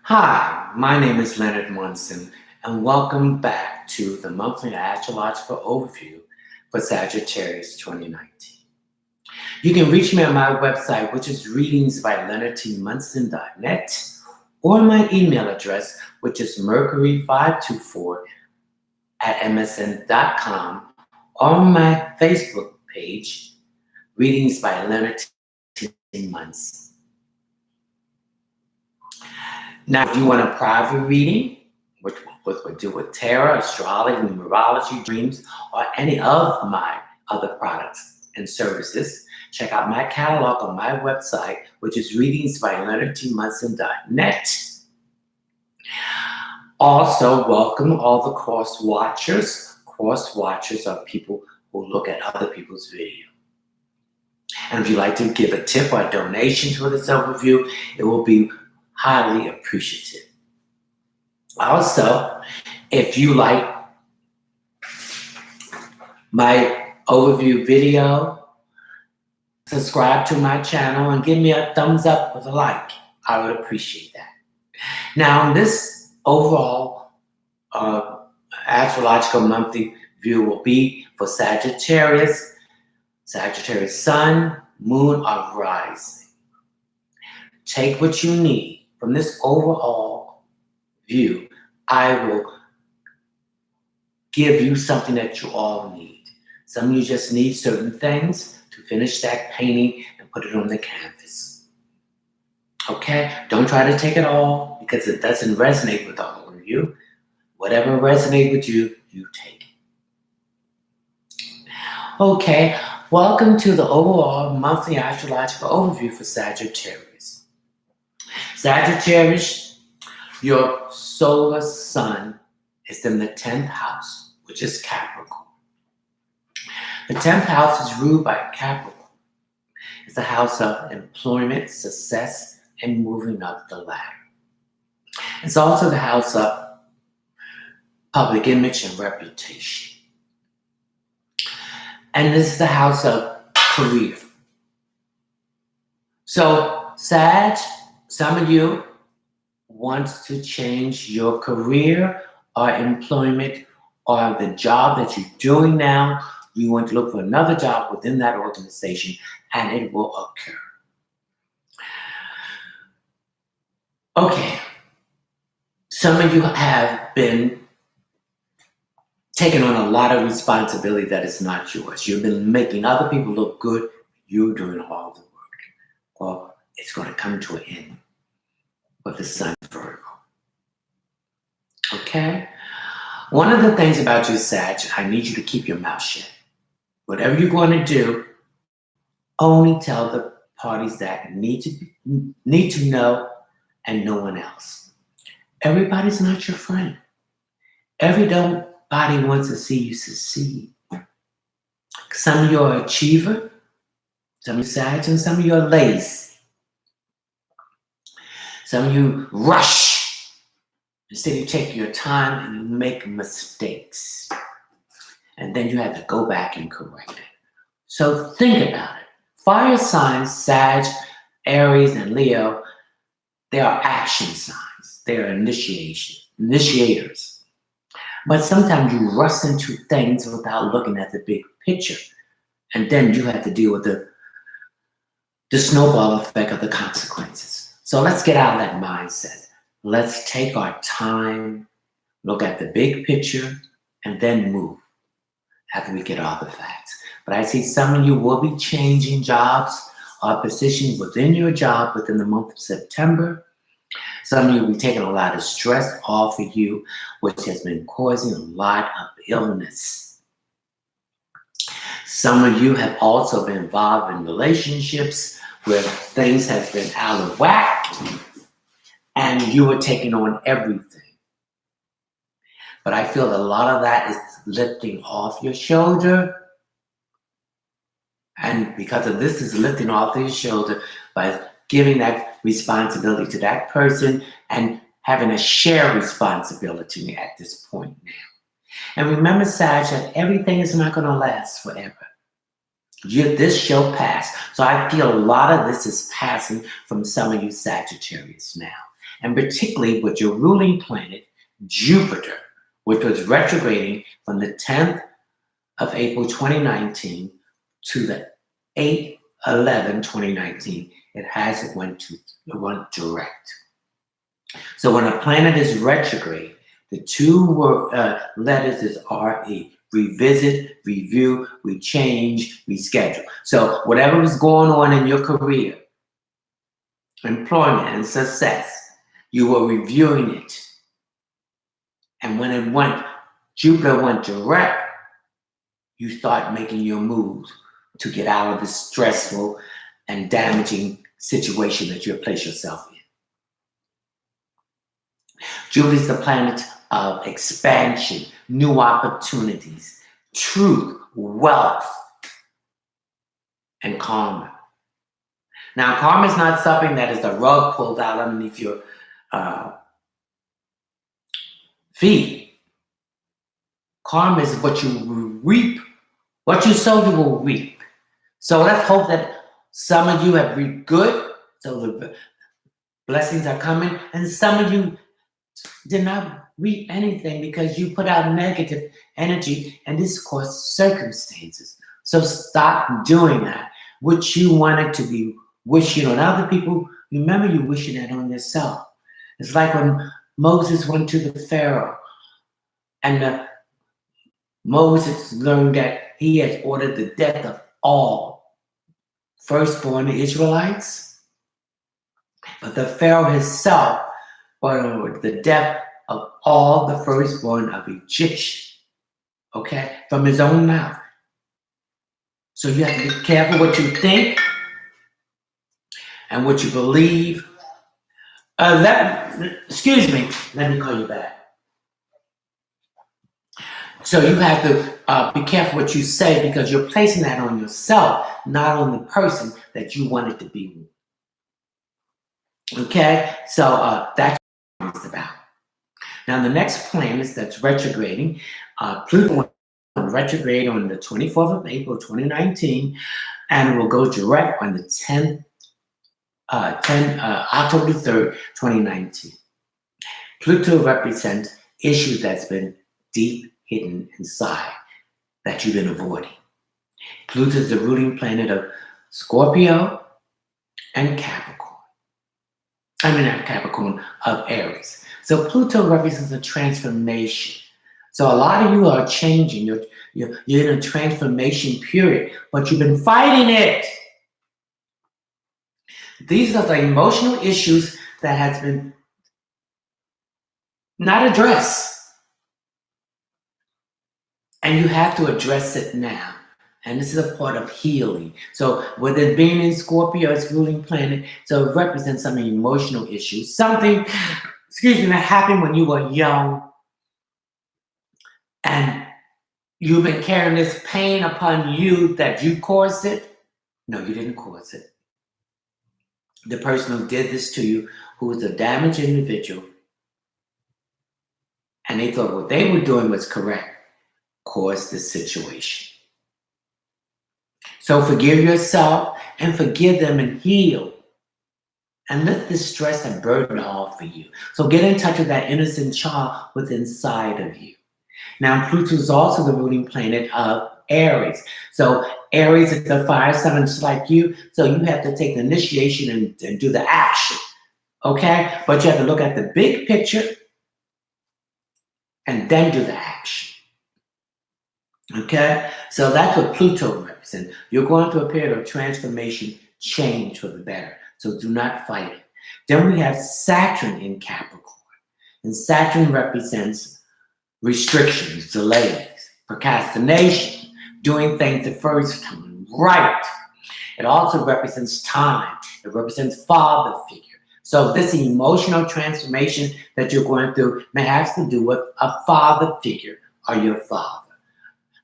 Hi, my name is Leonard Munson, and welcome back to the monthly astrological overview for Sagittarius 2019. You can reach me on my website, which is readingsbyleonardtmunson.net, or my email address, which is mercury524@msn.com, or my Facebook page, Readings by Leonard T. Munson. Now, if you want a private reading, which would do with tarot, astrology, numerology, dreams, or any of my other products and services, check out my catalog on my website, which is readingsbyleonardtmunson.net. Also, welcome all the cross watchers. Cross watchers are people who look at other people's video. And if you'd like to give a tip or a donation for this overview, it will be highly appreciative. Also, if you like my overview video, subscribe to my channel and give me a thumbs up with a like. I would appreciate that. Now, this overall astrological monthly view will be for Sagittarius, Sagittarius Sun, Moon, or Rising. Take what you need. From this overall view, I will give you something that you all need. Some of you just need certain things to finish that painting and put it on the canvas. Okay? Don't try to take it all because it doesn't resonate with all of you. Whatever resonates with you, you take it. Okay, welcome to the overall monthly astrological overview for Sagittarius. Sagittarius, your solar sun is in the 10th house, which is Capricorn. The 10th house is ruled by Capricorn. It's a house of employment, success, and moving up the ladder. It's also the house of public image and reputation. And this is the house of career. So, Sag, some of you want to change your career or employment or the job that you're doing now. You want to look for another job within that organization, and it will occur. Okay. Some of you have been taking on a lot of responsibility that is not yours. You've been making other people look good. You're doing all the work. Well, it's going to come to an end with the sun Virgo. Okay? One of the things about you, Sag, I need you to keep your mouth shut. Whatever you're going to do, only tell the parties that need to know and no one else. Everybody's not your friend. Everybody wants to see you succeed. Some of you are achiever, some of you Sag, and some of you are lazy. Some of you rush. Instead, you take your time and you make mistakes. And then you have to go back and correct it. So think about it. Fire signs, Sag, Aries, and Leo, they are action signs. They are initiators. But sometimes you rush into things without looking at the big picture. And then you have to deal with the snowball effect of the consequences. So let's get out of that mindset. Let's take our time, look at the big picture, and then move after we get all the facts. But I see some of you will be changing jobs or positions within your job within the month of September. Some of you will be taking a lot of stress off of you, which has been causing a lot of illness. Some of you have also been involved in relationships where things have been out of whack and you were taking on everything. But I feel a lot of that is lifting off your shoulder. And because of this is lifting off your shoulder by giving that responsibility to that person and having a shared responsibility at this point now. And remember, Sag, that everything is not going to last forever. This shall pass. So I feel a lot of this is passing from some of you Sagittarius now. and particularly with your ruling planet, Jupiter, which was retrograding from the 10th of April 2019 to the 8/11/2019. It has went direct. So when a planet is retrograde, the two letters is RE. Revisit, review, rechange, reschedule. So whatever is going on in your career, employment, and success, you were reviewing it. And when Jupiter went direct, you start making your moves to get out of the stressful and damaging situation that you have placed yourself in. Jupiter is the planet of expansion, new opportunities, truth, wealth, and karma. Now, karma is not something that is the rug pulled out underneath your feet. Karma is what you reap. What you sow, you will reap. So let's hope that some of you have reaped good, so the blessings are coming, and some of you did not reap anything because you put out negative energy, and this caused circumstances. So stop doing that. What you wanted to be wishing on other people, remember you wishing that on yourself. It's like when Moses went to the Pharaoh, and Moses learned that he has ordered the death of all firstborn Israelites, but the Pharaoh himself ordered the death of all the firstborn of Egyptians, okay, from his own mouth. So you have to be careful what you think and what you believe. Excuse me, let me call you back. So you have to be careful what you say, because you're placing that on yourself, not on the person that you want it to be with. Okay? So that's what it's about. Now, the next planet that's retrograding, Pluto went retrograde on the 24th of April, 2019, and it will go direct on the 10th, October 3rd, 2019. Pluto represents issues that's been deep hidden inside that you've been avoiding. Pluto is the ruling planet of Scorpio and Capricorn. Not Capricorn, of Aries. So Pluto represents a transformation. So a lot of you are changing. You're in a transformation period, but you've been fighting it. These are the emotional issues that has been not addressed. And you have to address it now. And this is a part of healing. So with it being in Scorpio, it's ruling planet, so it represents some emotional issues. Something, that happened when you were young, and you've been carrying this pain upon you that you caused it. No, you didn't cause it. The person who did this to you, who was a damaged individual, and they thought what they were doing was correct, caused this situation. So forgive yourself and forgive them and heal. And let this stress and burden off for you. So get in touch with that innocent child within inside of you. Now, Pluto is also the ruling planet of Aries. So Aries is the fire sign just like you. So you have to take the initiation and do the action. Okay? But you have to look at the big picture and then do the action. Okay? So that's what Pluto represents. You're going through a period of transformation, change for the better. So do not fight it. Then we have Saturn in Capricorn. And Saturn represents restrictions, delays, procrastination, doing things the first time, right. It also represents time. It represents father figure. So this emotional transformation that you're going through may have to do with a father figure, or your father,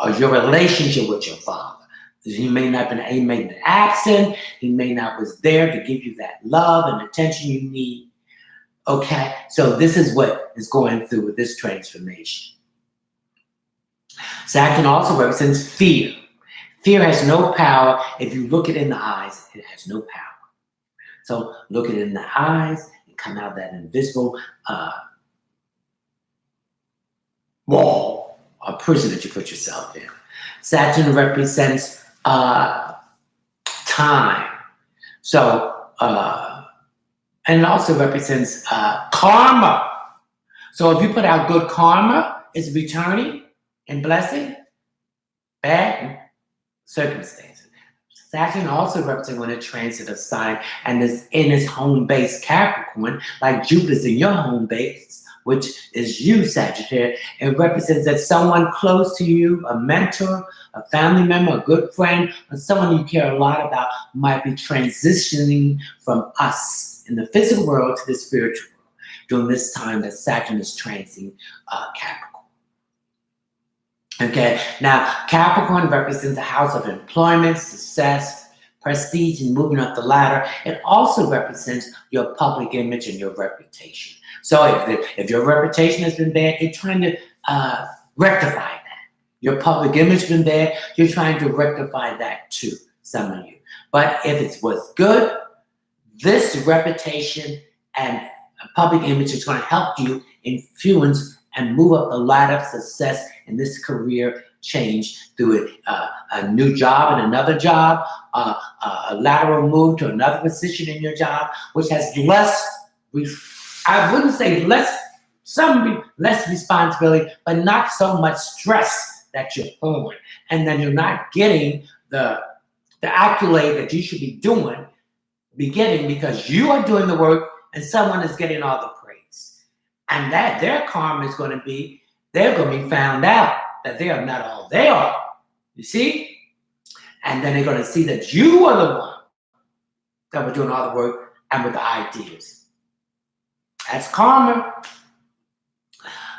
or your relationship with your father. He may not have been absent. He may not was there to give you that love and attention you need. Okay, so this is what is going through with this transformation. Saturn also represents fear. Fear has no power. If you look it in the eyes, it has no power. So look it in the eyes and come out of that invisible wall or prison that you put yourself in. Saturn represents time. So, and it also represents karma. So if you put out good karma, it's returning and blessing bad circumstances. Saturn also represents when it transit a sign and is in its home base Capricorn, like Jupiter's in your home base, which is you, Sagittarius. It represents that someone close to you, a mentor, a family member, a good friend, or someone you care a lot about might be transitioning from us in the physical world to the spiritual world during this time that Saturn is transiting Capricorn. Okay, now Capricorn represents the house of employment, success, prestige, and moving up the ladder. It also represents your public image and your reputation. So if your reputation has been bad, you're trying to rectify that. Your public image has been bad, you're trying to rectify that too, some of you. But if it was good, this reputation and public image is going to help you influence and move up the ladder of success in this career change through a new job and another job, a lateral move to another position in your job, which has less, I wouldn't say less, some less responsibility, but not so much stress that you're on. And then you're not getting the accolade that you should be getting because you are doing the work and someone is getting all the praise. And that their karma is going to be, they're going to be found out that they are not all they are. You see? And then they're going to see that you are the one that were doing all the work and with the ideas. That's karma.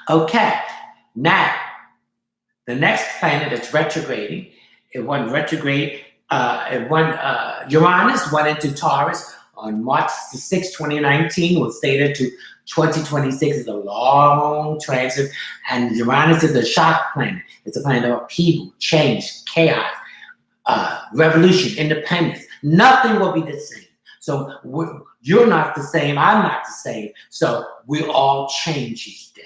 Okay. Now, the next planet that's retrograding, Uranus went into Taurus on March the 6th, 2019, was stated to 2026 is a long transit, and Uranus is a shock planet. It's a planet of upheaval, change, chaos, revolution, independence. Nothing will be the same. So you're not the same, I'm not the same. So we all change each day.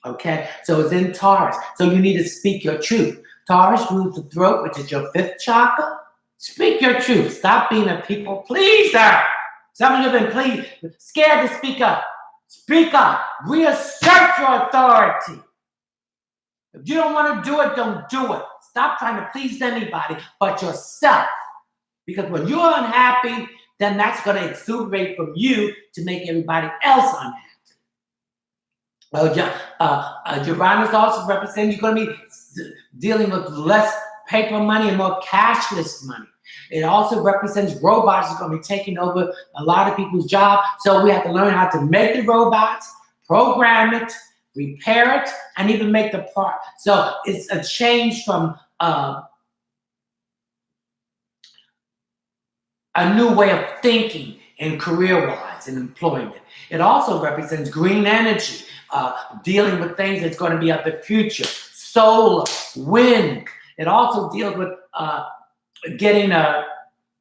Okay? So it's in Taurus. So you need to speak your truth. Taurus rules the throat, which is your fifth chakra. Speak your truth. Stop being a people pleaser. Some of you have been scared to speak up. Speak up. Reassert your authority. If you don't want to do it, don't do it. Stop trying to please anybody but yourself. Because when you're unhappy, then that's going to exuberate from you to make everybody else unhappy. Uranus also represents you're going to be dealing with less paper money and more cashless money. It also represents robots are going to be taking over a lot of people's jobs. So we have to learn how to make the robots, program it, repair it, and even make the part. So it's a change from a new way of thinking in career-wise and employment. It also represents green energy, dealing with things that's going to be of the future, solar, wind. It also deals with getting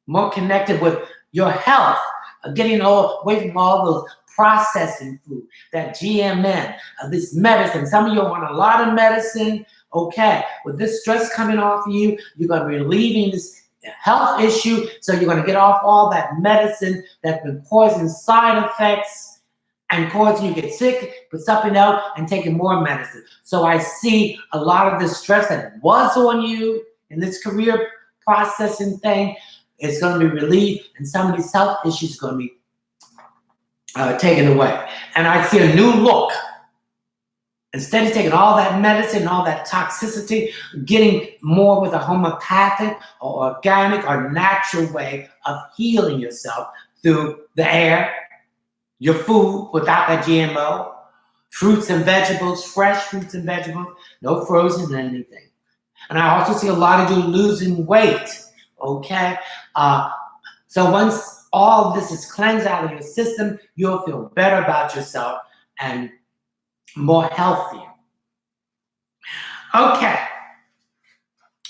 more connected with your health, getting away from all those processing food, that GMN, this medicine. Some of you want a lot of medicine. Okay, with this stress coming off of you, you're going to be relieving this health issue. So you're going to get off all that medicine that's been causing side effects and causing you to get sick, put something else and taking more medicine. So I see a lot of the stress that was on you in this career processing thing is going to be relieved, and some of these health issues are going to be taken away. And I see a new look. Instead of taking all that medicine, all that toxicity, getting more with a homeopathic or organic or natural way of healing yourself through the air, your food without that GMO, fruits and vegetables, fresh fruits and vegetables, no frozen anything. And I also see a lot of you losing weight, okay? So once all of this is cleansed out of your system, you'll feel better about yourself and more healthier. Okay.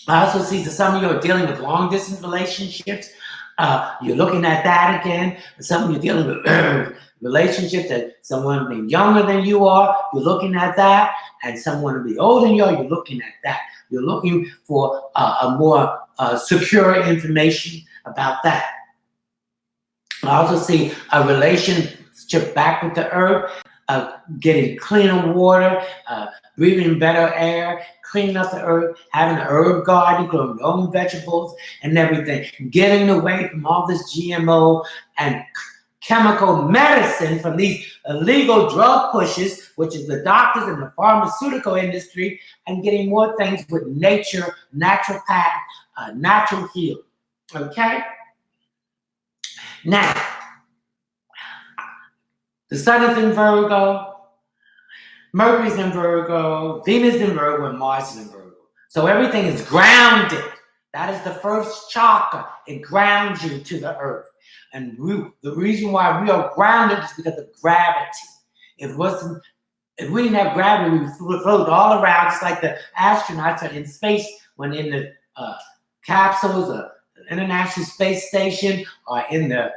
I also see that some of you are dealing with long-distance relationships. You're looking at that again. Something you're dealing with, relationship that someone being younger than you are, you're looking at that, and someone be older than you are, you're looking at that. You're looking for a more secure information about that. I also see a relationship back with the earth, getting cleaner water, breathing better air, cleaning up the earth, having an herb garden, growing your own vegetables and everything, getting away from all this GMO and chemical medicine from these illegal drug pushes, which is the doctors and the pharmaceutical industry, and getting more things with nature, naturopath, natural healing. Okay? Now, the sun is in Virgo, Mercury's in Virgo, Venus in Virgo, and Mars is in Virgo. So everything is grounded. That is the first chakra. It grounds you to the earth. And the reason why we are grounded is because of gravity. If we didn't have gravity, we would float all around, just like the astronauts are in space when in the capsules, the International Space Station, or in the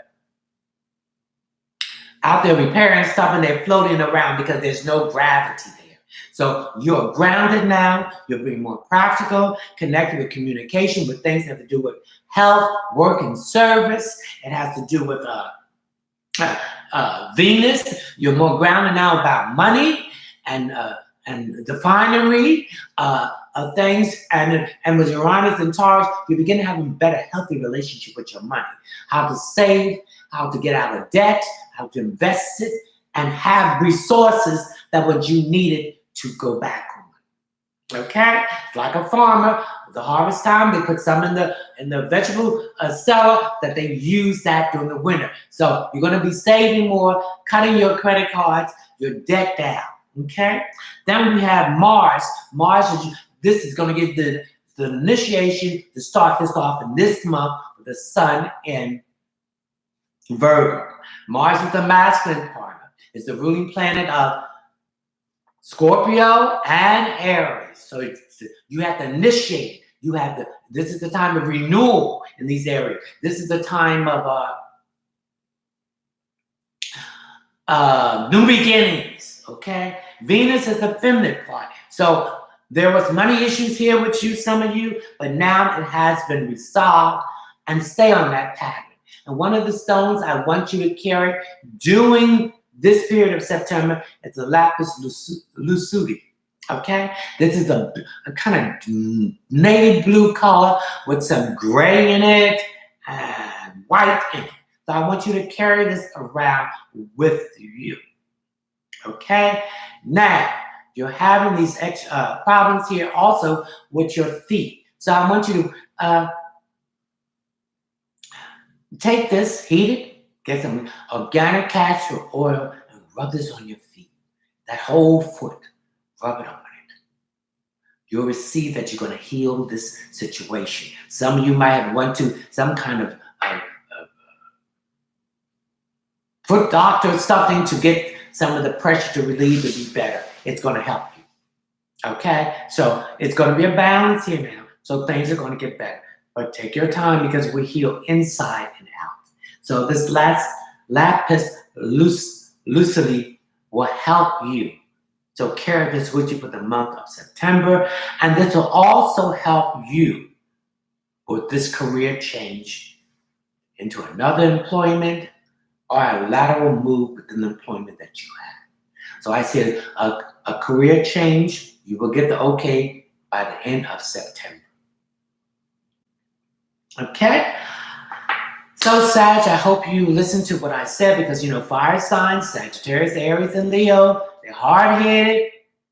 out there repairing stuff, and they're floating around because there's no gravity there. So you're grounded now. You're being more practical, connected with communication, with things that have to do with health, work, and service. It has to do with Venus. You're more grounded now about money and the finery of things. And with Uranus and Taurus, you begin to have a better, healthy relationship with your money. How to save, how to get out of debt, how to invest it, and have resources that when you need it to go back on. Okay? It's like a farmer, the harvest time, they put some in the vegetable cellar that they use that during the winter. So you're going to be saving more, cutting your credit cards, your debt down. Okay? Then we have Mars. Mars, this is going to give the initiation to start this off in this month with the sun in Virgo. Mars is the masculine partner. It's the ruling planet of Scorpio and Aries. So you have to initiate it. This is the time of renewal in these areas. This is the time of new beginnings. Okay? Venus is the feminine part. So there was money issues here with you, some of you, but now it has been resolved, and stay on that pattern. And one of the stones I want you to carry during this period of September is the lapis lazuli. Okay? This is a kind of navy blue color with some gray in it and white in it. So I want you to carry this around with you. Okay? Now, you're having these problems here also with your feet. So I want you to take this, heat it, get some organic castor oil, and rub this on your feet. That whole foot, rub it on it. You'll receive that you're going to heal this situation. Some of you might have went to some kind of foot doctor or something to get some of the pressure to relieve to be better. It's going to help you. Okay? So it's going to be a balance here now. So things are going to get better. But take your time because we heal inside and out. So this last lapis lazuli will help you. So carry this with you for the month of September. And this will also help you with this career change into another employment or a lateral move within the employment that you have. So I see a career change. You will get the okay by the end of September. Okay? So, Sag, I hope you listened to what I said because, fire signs, Sagittarius, Aries, and Leo, they're hard-headed,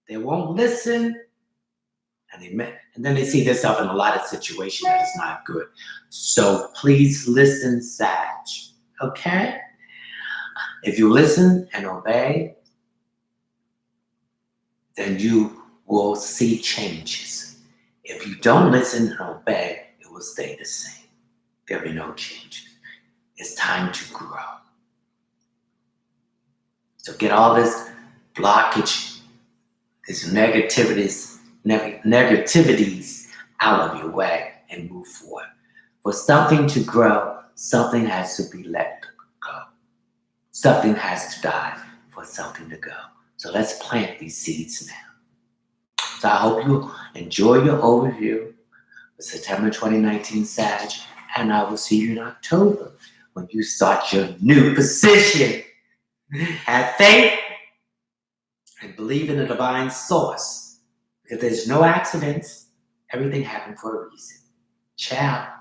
they won't listen, and then they see themselves in a lot of situations that is not good. So please listen, Sag. Okay? If you listen and obey, then you will see changes. If you don't listen and obey, it will stay the same. There'll be no changes. It's time to grow. So get all this blockage, these negativities out of your way and move forward. For something to grow, something has to be let go. Something has to die for something to go. So let's plant these seeds now. So I hope you enjoy your overview for September 2019 Sag, and I will see you in October when you start your new position. Have faith and believe in the divine source, because there's no accidents. Everything happened for a reason. Ciao.